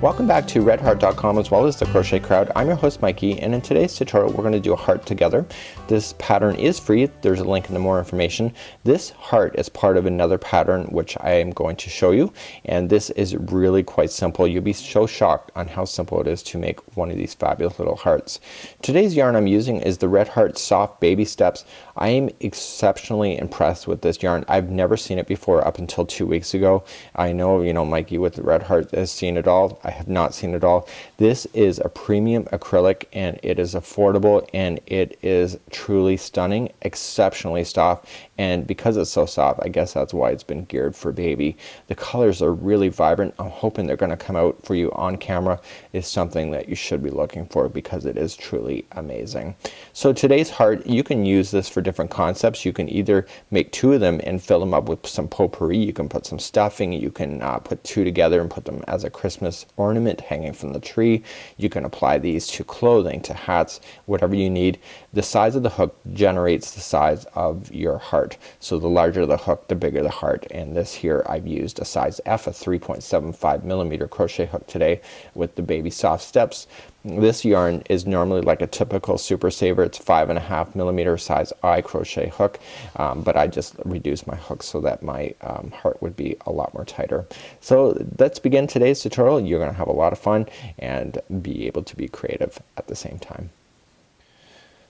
Welcome back to redheart.com as well as the Crochet Crowd. I'm your host Mikey, and in today's tutorial we're going to do a heart together. This pattern is free. There's a link in the more information. This heart is part of another pattern which I am going to show you, and this is really quite simple. You'll be so shocked on how simple it is to make one of these fabulous little hearts. Today's yarn I'm using is the Red Heart Soft Baby Steps. I am exceptionally impressed with this yarn. I've never seen it before up until 2 weeks ago. I know, Mikey with the Red Heart has seen it all. I have not seen it all. This is a premium acrylic and it is affordable and it is truly stunning, exceptionally soft, and because it's so soft, I guess that's why it's been geared for baby. The colors are really vibrant. I'm hoping they're gonna come out for you on camera. Is something that you should be looking for because it is truly amazing. So today's heart, you can use this for different concepts. You can either make 2 of them and fill them up with some potpourri. You can put some stuffing. You can put 2 together and put them as a Christmas ornament hanging from the tree. You can apply these to clothing, to hats, whatever you need. The size of the hook generates the size of your heart. So the larger the hook, the bigger the heart. And this here I've used a size F, a 3.75 millimeter crochet hook today with the Baby Soft Steps. This yarn is normally like a typical Super Saver. It's 5.5 millimeter size I crochet hook, but I just reduced my hook so that my heart would be a lot more tighter. So let's begin today's tutorial. You're gonna have a lot of fun and be able to be creative at the same time.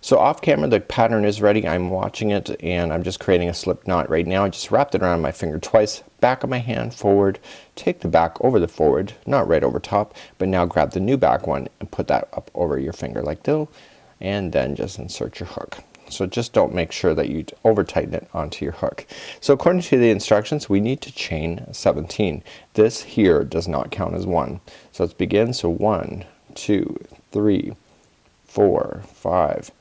So off camera the pattern is ready. I'm watching it and I'm just creating a slip knot right now. I just wrapped it around my finger twice, back of my hand, forward, take the back over the forward, not right over top, but now grab the new back one and put that up over your finger like this, and then just insert your hook. So just don't make sure that you over tighten it onto your hook. So according to the instructions we need to chain 17. This here does not count as 1. So let's begin. So 1, 2, 3, 4, 5,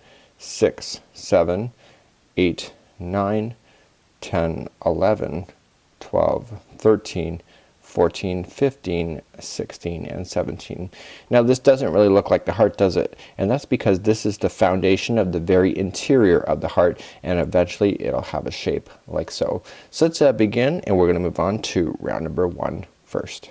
6, 7, 8, 9, 10, 11, 12, 13, 14, 15, 16, and 17. Now this doesn't really look like the heart, does it? And that's because this is the foundation of the very interior of the heart, and eventually it'll have a shape like so. So let's begin, and we're gonna move on to round number 1 first.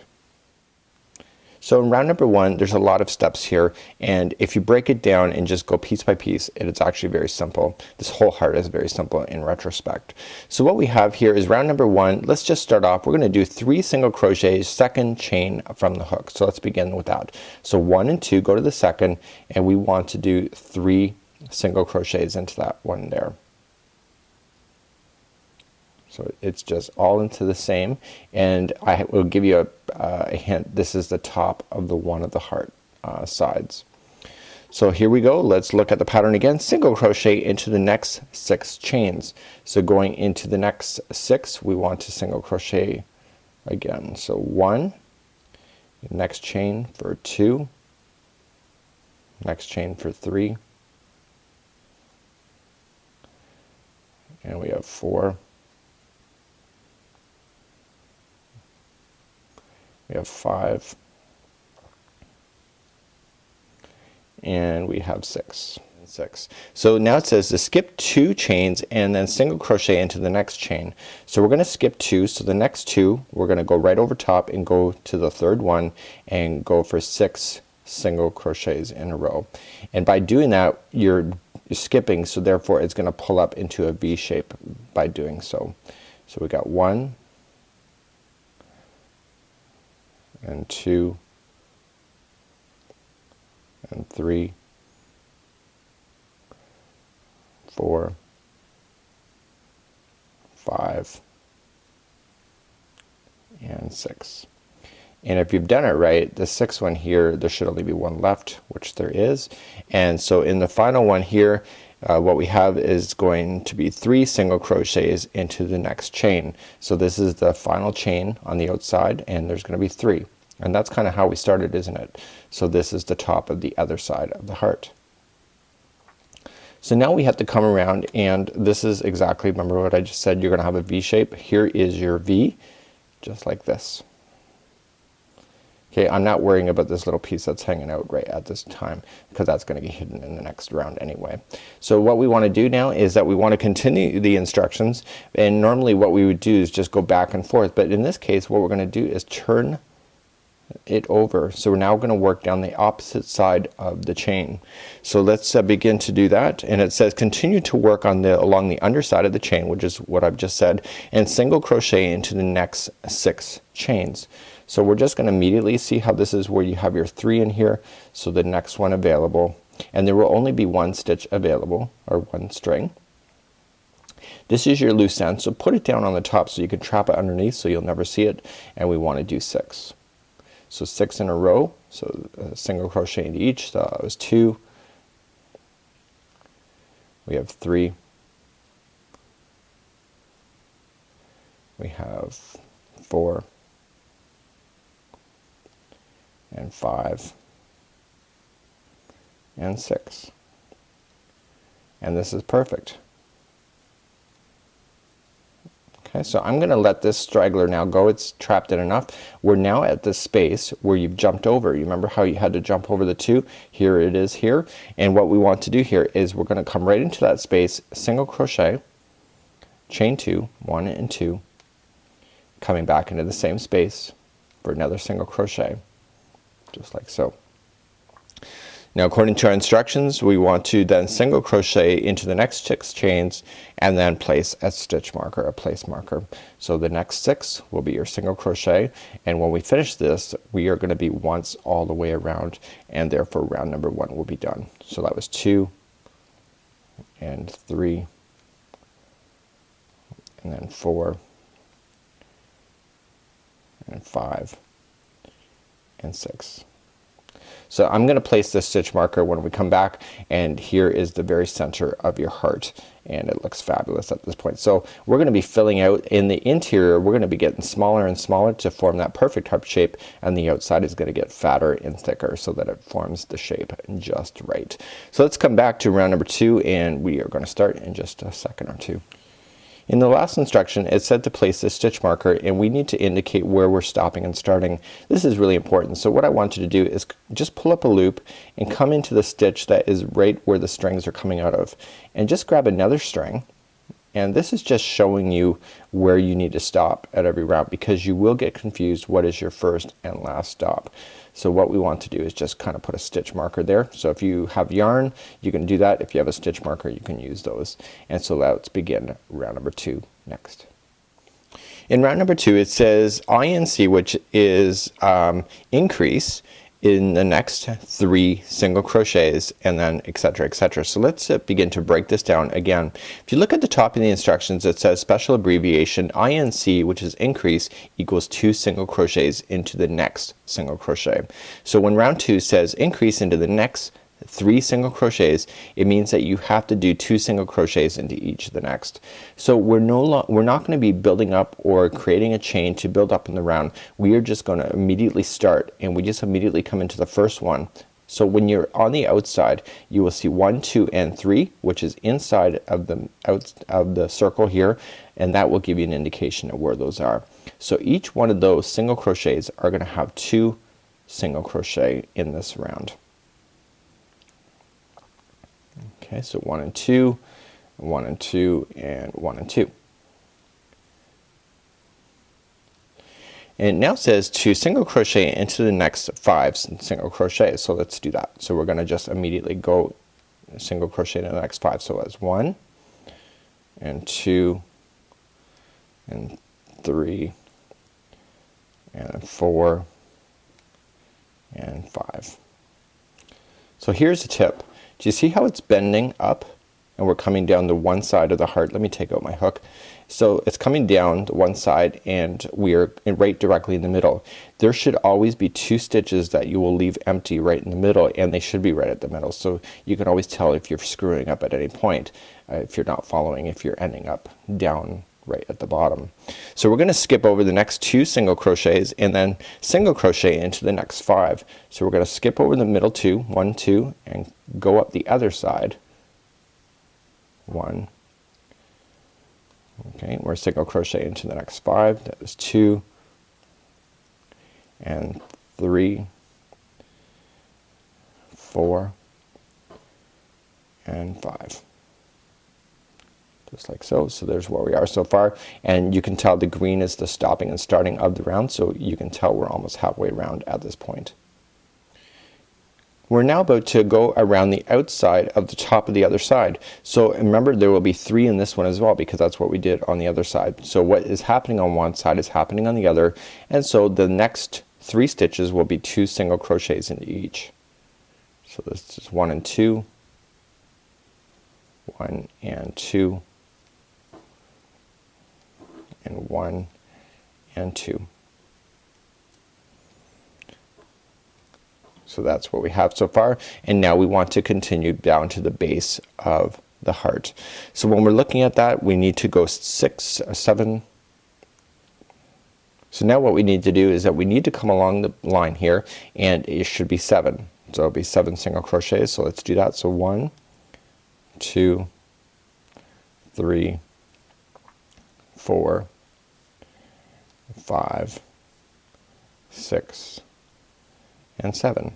So in round number 1 there's a lot of steps here, and if you break it down and just go piece by piece, it's actually very simple. This whole heart is very simple in retrospect. So what we have here is round number 1. Let's just start off. We're gonna do 3 single crochets, second chain from the hook. So let's begin with that. So 1 and 2 go to the second, and we want to do 3 single crochets into that one there. So it's just all into the same, and I will give you a hint. This is the top of the one of the heart sides. So here we go. Let's look at the pattern again. Single crochet into the next 6 chains. So going into the next 6 we want to single crochet again. So 1, next chain for 2, next chain for 3, and we have 4. We have 5, and we have 6. So now it says to skip 2 chains and then single crochet into the next chain. So we're gonna skip 2. So the next 2 we're gonna go right over top and go to the third one and go for 6 single crochets in a row. And by doing that you're skipping, so therefore it's gonna pull up into a V shape by doing so. So we got 1 and 2 and 3, 4, 5, and 6. And if you've done it right, the 6th one here, there should only be 1 left, which there is. And so in the final one here, what we have is going to be 3 single crochets into the next chain. So this is the final chain on the outside, and there's gonna be 3. And that's kind of how we started, isn't it? So this is the top of the other side of the heart. So now we have to come around, and this is exactly, remember what I just said, you're gonna have a V shape. Here is your V, just like this. Okay, I'm not worrying about this little piece that's hanging out right at this time, because that's gonna get hidden in the next round anyway. So what we wanna do now is that we wanna continue the instructions, and normally what we would do is just go back and forth, but in this case what we're gonna do is turn it over. So we're now going to work down the opposite side of the chain. So let's begin to do that. And it says continue to work on the along the underside of the chain, which is what I've just said, and single crochet into the next 6 chains. So we're just gonna immediately see how this is where you have your 3 in here, so the next one available, and there will only be 1 stitch available, or 1 string. This is your loose end, so put it down on the top so you can trap it underneath so you'll never see it, and we want to do 6. So 6 in a row, so single crochet into each. So that was 2. We have 3. We have 4 and 5 and 6, and this is perfect. Okay, so I'm gonna let this straggler now go. It's trapped in enough. We're now at the space where you've jumped over. You remember how you had to jump over the 2? Here it is here, and what we want to do here is we're gonna come right into that space, single crochet, chain 2, 1 and 2, coming back into the same space for another single crochet, just like so. Now according to our instructions, we want to then single crochet into the next 6 chains and then place a stitch marker, a place marker. So the next 6 will be your single crochet, and when we finish this we are going to be once all the way around, and therefore round number 1 will be done. So that was 2 and 3 and then 4 and 5 and 6. So I'm gonna place this stitch marker when we come back, and here is the very center of your heart, and it looks fabulous at this point. So we're gonna be filling out in the interior. We're gonna be getting smaller and smaller to form that perfect heart shape, and the outside is gonna get fatter and thicker so that it forms the shape just right. So let's come back to round number 2, and we are gonna start in just a second or two. In the last instruction it said to place this stitch marker, and we need to indicate where we're stopping and starting. This is really important. So what I want you to do is just pull up a loop and come into the stitch that is right where the strings are coming out of, and just grab another string, and this is just showing you where you need to stop at every round, because you will get confused what is your first and last stop. So what we want to do is just kind of put a stitch marker there. So if you have yarn you can do that. If you have a stitch marker you can use those. And so let's begin round number 2 next. In round number 2 it says INC, which is increase in the next 3 single crochets, and then etc etc. So let's begin to break this down again. If you look at the top of the instructions, it says special abbreviation INC, which is increase, equals 2 single crochets into the next single crochet. So when round 2 says increase into the next 3 single crochets, it means that you have to do 2 single crochets into each of the next. So we're not going to be building up or creating a chain to build up in the round. We are just going to immediately start, and we just immediately come into the first one. So when you're on the outside you will see 1, 2 and 3, which is inside of the circle here, and that will give you an indication of where those are. So each one of those single crochets are going to have 2 single crochet in this round. Okay, so 1 and 2, 1 and 2, and 1 and 2. And it now says to single crochet into the next 5 single crochets. So let's do that. So we're going to just immediately go single crochet into the next 5. So that's 1 and 2 and 3 and 4 and 5. So here's a tip. Do you see how it's bending up and we're coming down the one side of the heart? Let me take out my hook. So it's coming down the one side and we are right directly in the middle. There should always be 2 stitches that you will leave empty right in the middle, and they should be right at the middle. So you can always tell if you're screwing up at any point, if you're not following, if you're ending up down right at the bottom. So we're going to skip over the next 2 single crochets and then single crochet into the next 5. So we're going to skip over the middle 2, 1, 2, and go up the other side. 1. Okay, we're single crochet into the next 5. That is 2 and 3, 4 and 5. just like so. So there's where we are so far, and you can tell the green is the stopping and starting of the round, so you can tell we're almost halfway around at this point. We're now about to go around the outside of the top of the other side. So remember, there will be 3 in this one as well, because that's what we did on the other side. So what is happening on one side is happening on the other, and so the next 3 stitches will be 2 single crochets into each. So this is 1 and 2, 1 and 2, and 1 and 2. So that's what we have so far, and now we want to continue down to the base of the heart. So when we're looking at that, we need to go 6 or 7. So now what we need to do is that we need to come along the line here, and it should be 7. So it'll be 7 single crochets. So let's do that. So 1, 2, 3, 4, 5, 6, and 7.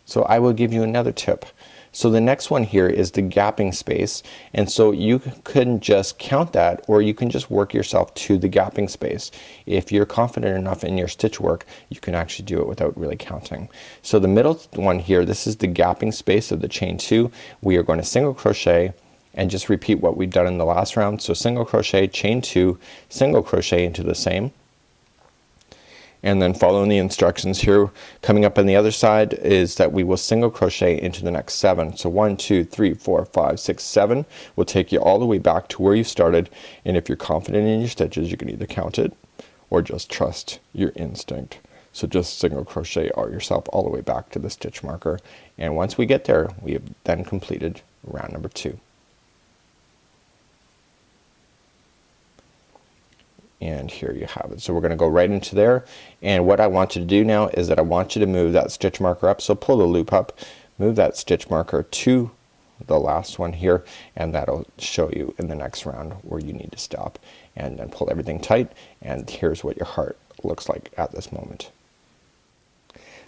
So I will give you another tip. So the next one here is the gapping space, and so you can just count that, or you can just work yourself to the gapping space. If you're confident enough in your stitch work, you can actually do it without really counting. So the middle one here, this is the gapping space of the chain 2. We are going to single crochet and just repeat what we've done in the last round. So single crochet, chain 2, single crochet into the same, and then following the instructions here. Coming up on the other side is that we will single crochet into the next 7. So 1, 2, 3, 4, 5, 6, 7 will take you all the way back to where you started, and if you're confident in your stitches, you can either count it or just trust your instinct. So just single crochet yourself all the way back to the stitch marker, and once we get there, we have then completed round number 2. And here you have it. So we're gonna go right into there, and what I want you to do now is that I want you to move that stitch marker up. So pull the loop up, move that stitch marker to the last one here, and that'll show you in the next round where you need to stop, and then pull everything tight, and here's what your heart looks like at this moment.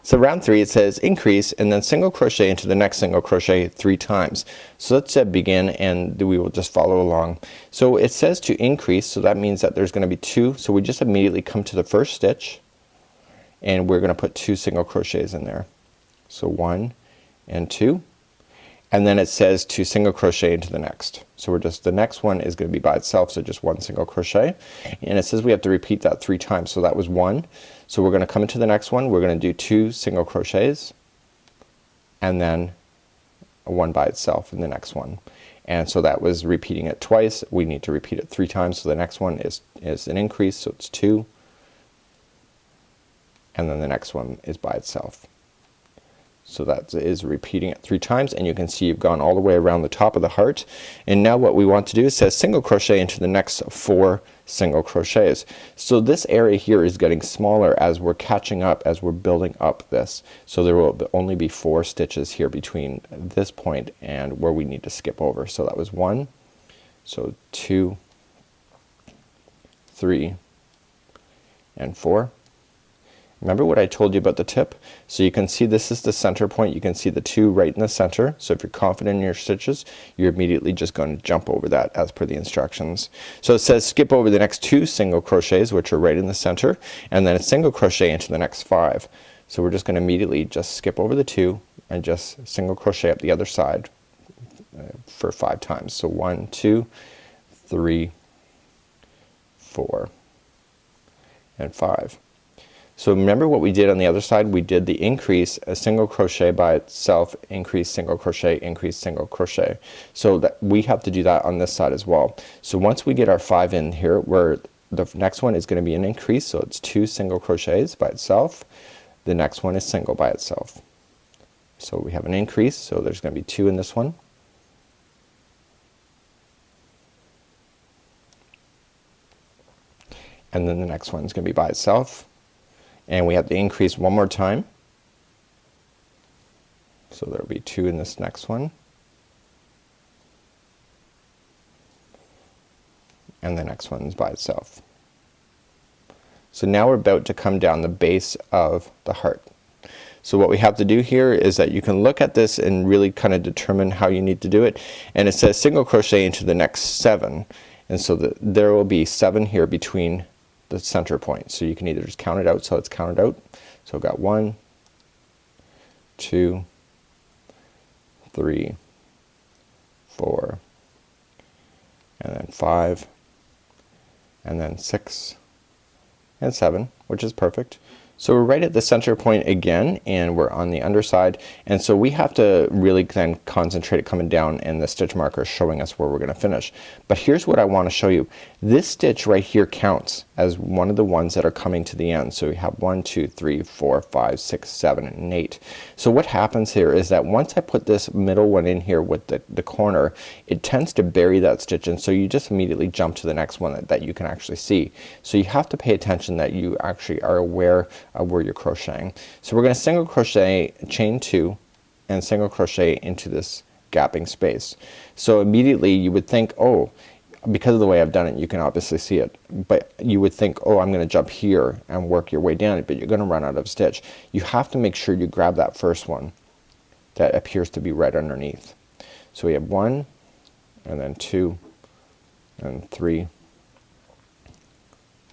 So round 3, it says increase and then single crochet into the next single crochet 3 times. So let's begin, and we will just follow along. So it says to increase, so that means that there's gonna be 2. So we just immediately come to the first stitch, and we're gonna put 2 single crochets in there. So 1 and 2, and then it says to single crochet into the next. So we're just, the next one is gonna be by itself, so just 1 single crochet, and it says we have to repeat that 3 times. So that was 1. So we're gonna come into the next one, we're gonna do 2 single crochets, and then 1 by itself in the next one. And so that was repeating it twice. We need to repeat it 3 times. So the next one is an increase, so it's 2, and then the next one is by itself. So that is repeating it 3 times, and you can see you've gone all the way around the top of the heart. And now what we want to do is says single crochet into the next 4 single crochets. So this area here is getting smaller as we're catching up, as we're building up this. So there will only be 4 stitches here between this point and where we need to skip over. So that was 1, so 2, 3, and 4. Remember what I told you about the tip? So you can see this is the center point. You can see the 2 right in the center. So if you're confident in your stitches, you're immediately just going to jump over that as per the instructions. So it says skip over the next 2 single crochets, which are right in the center, and then a single crochet into the next 5. So we're just going to immediately just skip over the 2 and just single crochet up the other side for 5 times. So 1, 2, 3, 4, and 5. So remember what we did on the other side? We did the increase, a single crochet by itself, increase, single crochet, increase, single crochet. So that we have to do that on this side as well. So once we get our 5 in here, where the next one is going to be an increase, so it's 2 single crochets by itself. The next one is single by itself. So we have an increase, so there's going to be 2 in this one. And then the next one is going to be by itself. And we have to increase 1 more time. So there will be 2 in this next one. And the next one is by itself. So now we're about to come down the base of the heart. So what we have to do here is that you can look at this and really kind of determine how you need to do it. And it says single crochet into the next 7, and so there will be 7 here between the center point. So you can either just count it out, so it's counted out. So I've got 1, 2, 3, 4, and then 5, and then 6 and 7, which is perfect. So we're right at the center point again, and we're on the underside, and so we have to really then concentrate coming down, and the stitch marker is showing us where we're gonna finish. But here's what I want to show you. This stitch right here counts as one of the ones that are coming to the end. So we have 1, 2, 3, 4, 5, 6, 7, and 8. So what happens here is that once I put this middle one in here with the corner, it tends to bury that stitch, and so you just immediately jump to the next one that you can actually see. So you have to pay attention that you actually are aware of where you're crocheting. So we're gonna single crochet, chain 2, and single crochet into this gapping space. So immediately you would think, oh, because of the way I've done it, you can obviously see it, but you would think, oh, I'm gonna jump here and work your way down, but you're gonna run out of stitch. You have to make sure you grab that first one that appears to be right underneath. So we have 1, and then 2, and 3,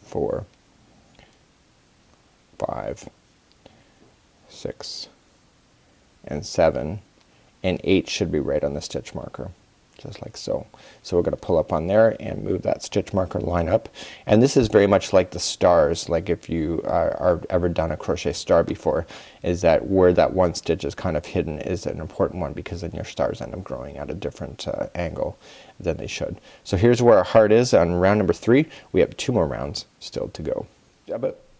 4, 5, 6, and 7, and 8 should be right on the stitch marker, just like so. So we're gonna pull up on there and move that stitch marker line up, and this is very much like the stars. Like if you are ever done a crochet star before, is that where that one stitch is kind of hidden is an important one, because then your stars end up growing at a different angle than they should. So here's where our heart is on round number 3. We have 2 more rounds still to go.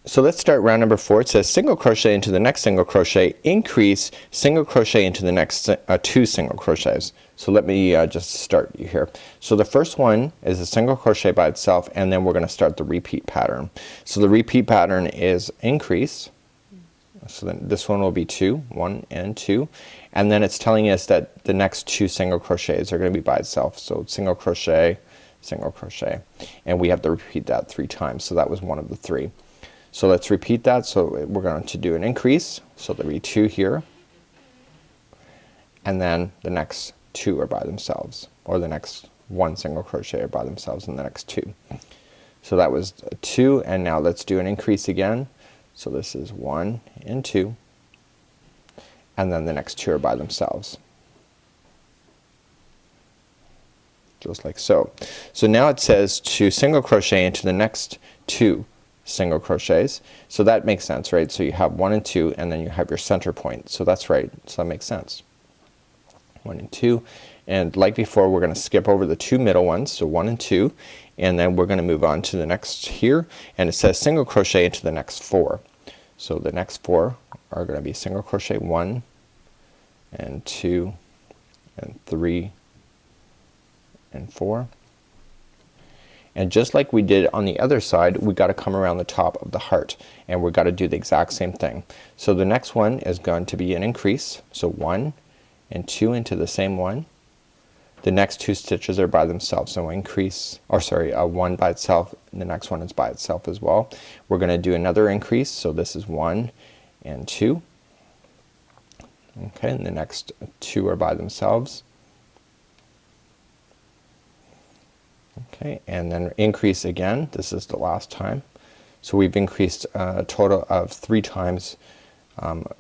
So let's start round number 4. It says single crochet into the next single crochet, increase, single crochet into the next 2 single crochets. So let me just start you here. So the first one is a single crochet by itself, and then we're gonna start the repeat pattern. So the repeat pattern is increase. So then this one will be 2, 1 and 2, and then it's telling us that the next 2 single crochets are gonna be by itself. So single crochet, single crochet, and we have to repeat that 3 times. So that was one of the 3. So let's repeat that. So we're going to do an increase, so there'll be 2 here, and then the next 2 are by themselves, or the next 1 single crochet are by themselves in the next 2. So that was 2, and now let's do an increase again. So this is 1 and 2, and then the next 2 are by themselves, just like so. So now it says to single crochet into the next 2 single crochets. So that makes sense, right? So you have 1 and 2, and then you have your center point. So that's right. So that makes sense. 1 and 2, and like before, we're gonna skip over the 2 middle ones, so 1 and 2, and then we're gonna move on to the next here, and it says single crochet into the next 4. So the next 4 are gonna be single crochet 1 and 2 and 3 and 4. And just like we did on the other side, we got to come around the top of the heart, and we've got to do the exact same thing. So the next one is going to be an increase, so 1 and 2 into the same one. The next 2 stitches are by themselves, so increase, or sorry, 1 by itself, and the next one is by itself as well. We're going to do another increase, so this is 1 and 2. Okay, and the next 2 are by themselves. Okay, and then increase again. This is the last time. So we've increased a total of 3 times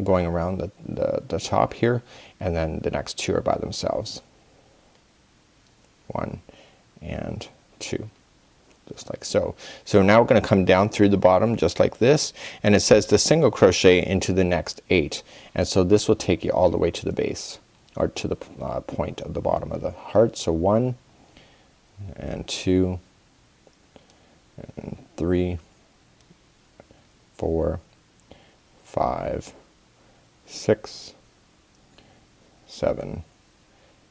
going around the top here, and then the next 2 are by themselves. 1 and 2, just like so. So now we're going to come down through the bottom just like this, and it says to single crochet into the next 8, and so this will take you all the way to the base, or to the point of the bottom of the heart. So 1 and 2 and 3, 4, 5, 6, 7,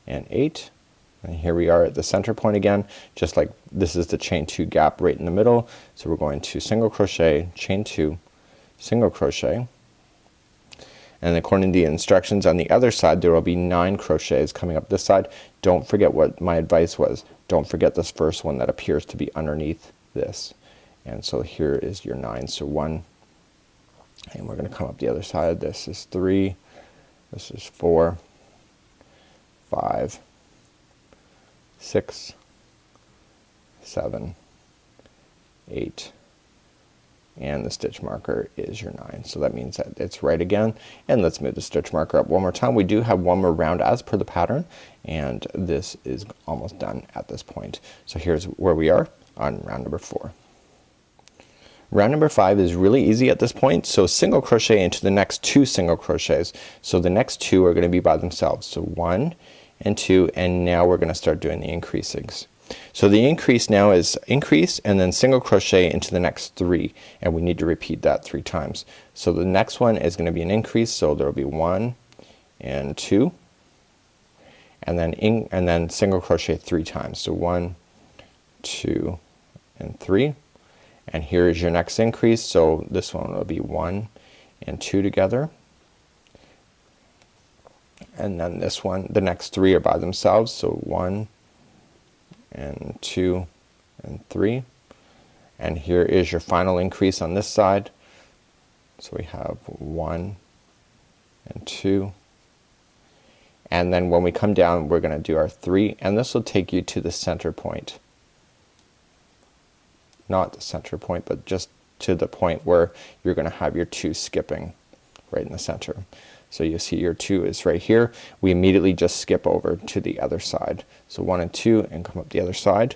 and 8. And here we are at the center point again, just like this is the chain 2 gap right in the middle. So we're going to single crochet, chain 2, single crochet, and according to the instructions on the other side, there will be 9 crochets coming up this side. Don't forget what my advice was. Don't forget this first one that appears to be underneath this. And so here is your 9. So 1 and we're going to come up the other side. This is 3, this is 4, 5, 6, 7, 8, and the stitch marker is your 9. So that means that it's right again. And let's move the stitch marker up one more time. We do have one more round as per the pattern, and this is almost done at this point. So here's where we are on round number 4. Round number 5 is really easy at this point. So single crochet into the next 2 single crochets. So the next 2 are going to be by themselves. So 1 and 2, and now we're going to start doing the increasings. So the increase now is increase and then single crochet into the next 3, and we need to repeat that 3 times. So the next one is going to be an increase, so there will be 1 and 2, and then single crochet 3 times. So 1, 2, and 3. And here is your next increase, so this one will be 1 and 2 together. And then this one, the next 3 are by themselves, so 1 and 2 and 3. And here is your final increase on this side. So we have 1 and 2. And then when we come down, we're going to do our 3, and this will take you to the center point. Not the center point, but just to the point where you're going to have your 2 skipping right in the center. So you see your 2 is right here. We immediately just skip over to the other side. So 1 and 2 and come up the other side.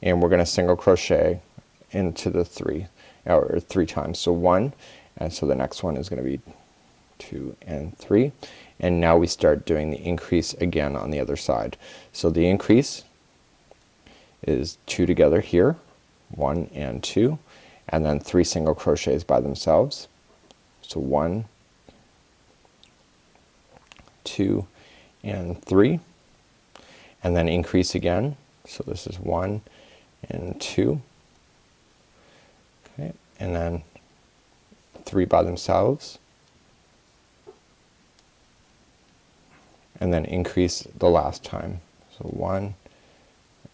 And we're going to single crochet into the 3 or 3 times. So 1, and so the next one is going to be 2 and 3. And now we start doing the increase again on the other side. So the increase is 2 together here, 1 and 2, and then 3 single crochets by themselves. So 1, 2, and 3, and then increase again. So this is 1 and 2, okay, and then 3 by themselves, and then increase the last time. So 1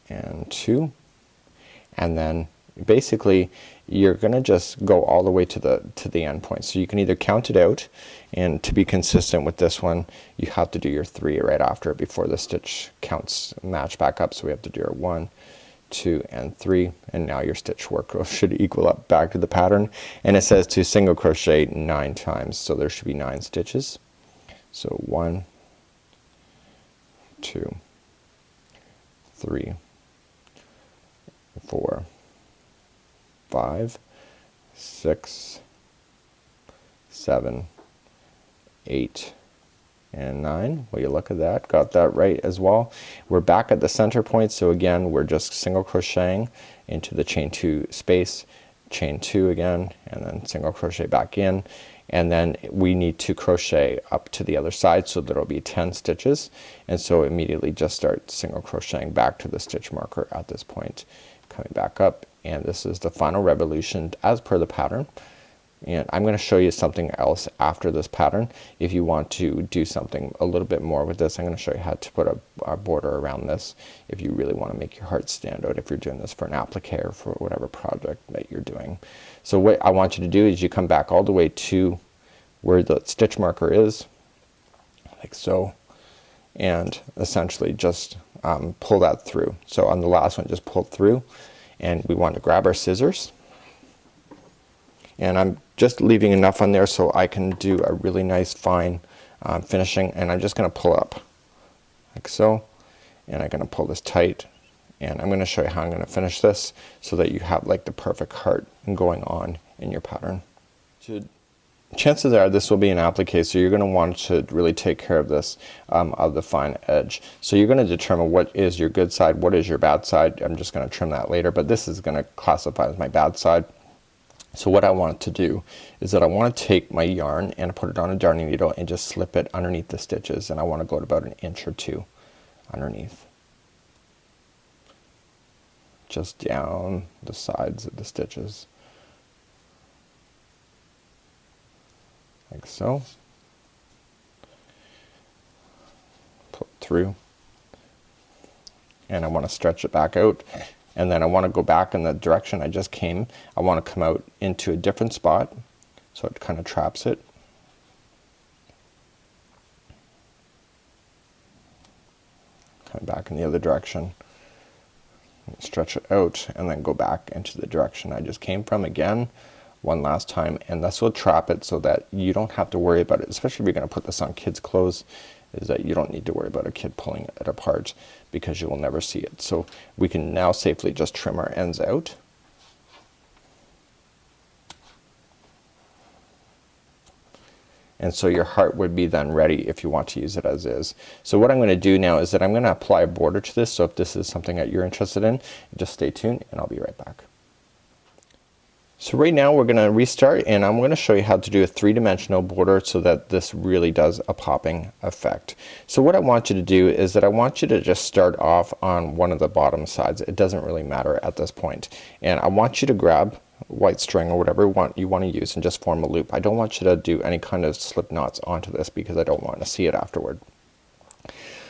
and 2, and then basically you're gonna just go all the way to the end point. So you can either count it out, and to be consistent with this one you have to do your 3 right after it before the stitch counts match back up. So we have to do our 1, 2, and 3, and now your stitch work should equal up back to the pattern, and it says to single crochet 9 times, so there should be 9 stitches. So 1, 2, 3, 4, 5, 6, 7, 8, and 9. Will you look at that? Got that right as well. We're back at the center point, so again we're just single crocheting into the chain 2 space, chain 2 again, and then single crochet back in, and then we need to crochet up to the other side, so there will be 10 stitches, and so immediately just start single crocheting back to the stitch marker at this point, coming back up, and this is the final revolution as per the pattern. And I'm going to show you something else after this pattern. If you want to do something a little bit more with this, I'm going to show you how to put a border around this if you really want to make your heart stand out, if you're doing this for an applique or for whatever project that you're doing. So what I want you to do is you come back all the way to where the stitch marker is, like so, and essentially just pull that through. So on the last one just pull through, and we want to grab our scissors, and I'm just leaving enough on there so I can do a really nice fine finishing, and I'm just gonna pull up like so, and I'm gonna pull this tight, and I'm gonna show you how I'm gonna finish this so that you have like the perfect heart going on in your pattern. Chances are this will be an applique, so you're going to want to really take care of this of the fine edge. So you're going to determine what is your good side, what is your bad side. I'm just going to trim that later, but this is going to classify as my bad side. So what I want to do is that I want to take my yarn and put it on a darning needle and just slip it underneath the stitches, and I want to go to about 1 inch or 2 underneath, just down the sides of the stitches. Like so. Pull it through, and I want to stretch it back out and then I want to go back in the direction I just came. I want to come out into a different spot, so it kind of traps it. Come back in the other direction, stretch it out, and then go back into the direction I just came from again one last time, and this will trap it so that you don't have to worry about it, especially if you're going to put this on kids' clothes, is that you don't need to worry about a kid pulling it apart because you will never see it. So we can now safely just trim our ends out. And so your heart would be then ready if you want to use it as is. So what I'm going to do now is that I'm going to apply a border to this. So if this is something that you're interested in, just stay tuned and I'll be right back. So right now we're gonna restart, and I'm gonna show you how to do a three-dimensional border so that this really does a popping effect. So what I want you to do is that I want you to just start off on one of the bottom sides. It doesn't really matter at this point. And I want you to grab white string or whatever you want to use and just form a loop. I don't want you to do any kind of slip knots onto this because I don't want to see it afterward.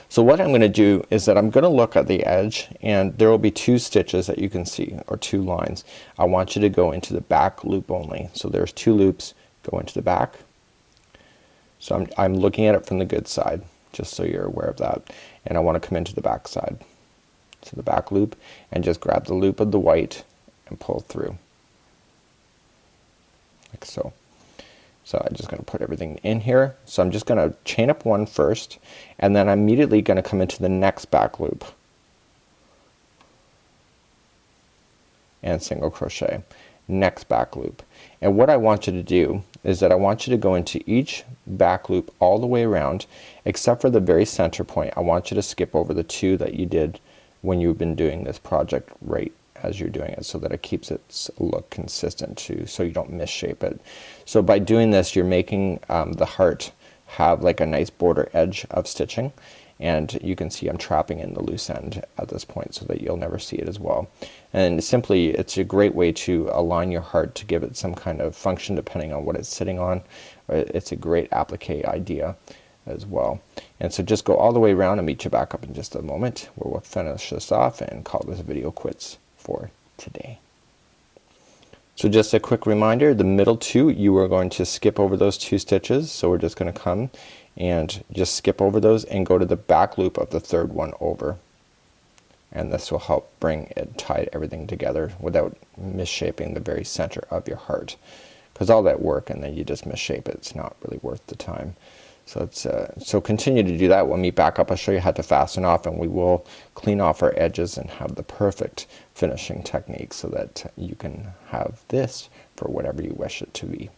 So what I'm gonna do is that I'm gonna look at the edge, and there will be two stitches that you can see, or two lines. I want you to go into the back loop only. So there's two loops, go into the back. So I'm looking at it from the good side, just so you're aware of that. And I want to come into the back side, to the back loop, and just grab the loop of the white and pull through, like so. So I'm just gonna put everything in here. So I'm just gonna chain up one first, and then I'm immediately gonna come into the next back loop and single crochet, next back loop. And what I want you to do is that I want you to go into each back loop all the way around except for the very center point. I want you to skip over the two that you did when you've been doing this project right as you're doing it, so that it keeps its look consistent too, so you don't misshape it. So by doing this you're making the heart have like a nice border edge of stitching, and you can see I'm trapping in the loose end at this point so that you'll never see it as well. And simply it's a great way to align your heart to give it some kind of function depending on what it's sitting on. It's a great applique idea as well. And so just go all the way around and meet you back up in just a moment where we'll finish this off and call this video quits for today. So just a quick reminder, the middle two, you are going to skip over those two stitches. So we're just gonna come and just skip over those and go to the back loop of the third one over, and this will help bring it, tie everything together without misshaping the very center of your heart, because all that work and then you just misshape it, it's not really worth the time. So it's so continue to do that. We'll meet back up. I'll show you how to fasten off, and we will clean off our edges and have the perfect finishing technique so that you can have this for whatever you wish it to be.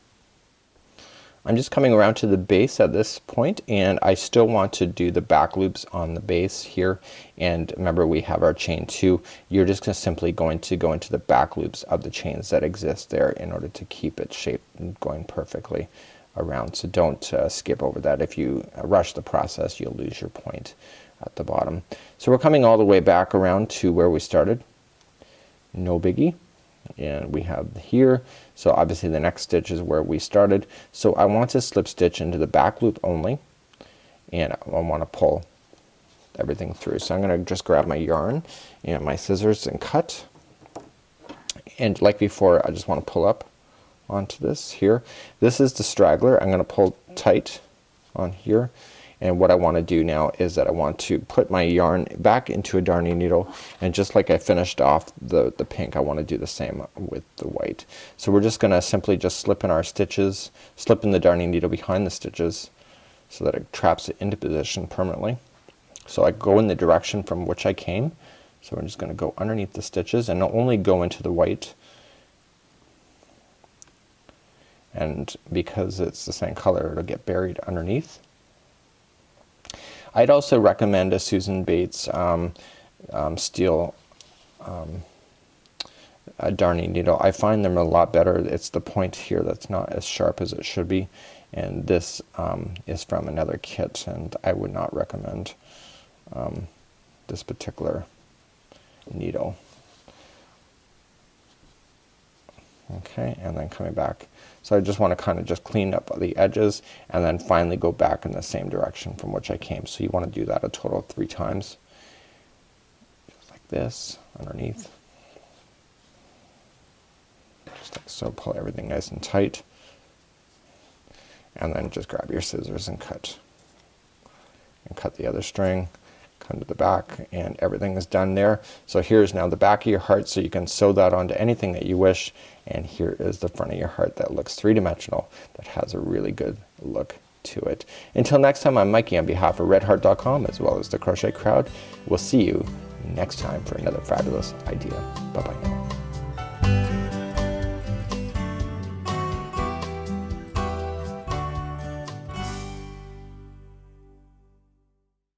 I'm just coming around to the base at this point, and I still want to do the back loops on the base here. And remember, we have our chain 2. You're just simply going to go into the back loops of the chains that exist there in order to keep it shaped and going perfectly around. So don't skip over that. If you rush the process, you'll lose your point at the bottom. So we're coming all the way back around to where we started. No biggie. And we have here, so obviously the next stitch is where we started. So I want to slip stitch into the back loop only, and I want to pull everything through. So I'm gonna just grab my yarn and my scissors and cut. And like before, I just want to pull up onto this here. This is the straggler. I'm gonna pull tight on here, and what I want to do now is that I want to put my yarn back into a darning needle, and just like I finished off the pink, I want to do the same with the white. So we're just gonna simply just slip in our stitches, slip in the darning needle behind the stitches so that it traps it into position permanently. So I go in the direction from which I came, so I'm just gonna go underneath the stitches and only go into the white. And because it's the same color, it'll get buried underneath. I'd also recommend a Susan Bates steel darning needle. I find them a lot better. It's the point here that's not as sharp as it should be, and this is from another kit, and I would not recommend this particular needle. Okay, and then coming back. So I just want to kind of just clean up the edges and then finally go back in the same direction from which I came. So you want to do that a total of 3 times. Just like this, underneath. Just like so, pull everything nice and tight. And then just grab your scissors and cut. And cut the other string. Come to the back and everything is done there. So here's now the back of your heart, so you can sew that onto anything that you wish. And here is the front of your heart that looks three-dimensional, that has a really good look to it. Until next time, I'm Mikey on behalf of redheart.com as well as the Crochet Crowd. We'll see you next time for another fabulous idea. Bye bye now.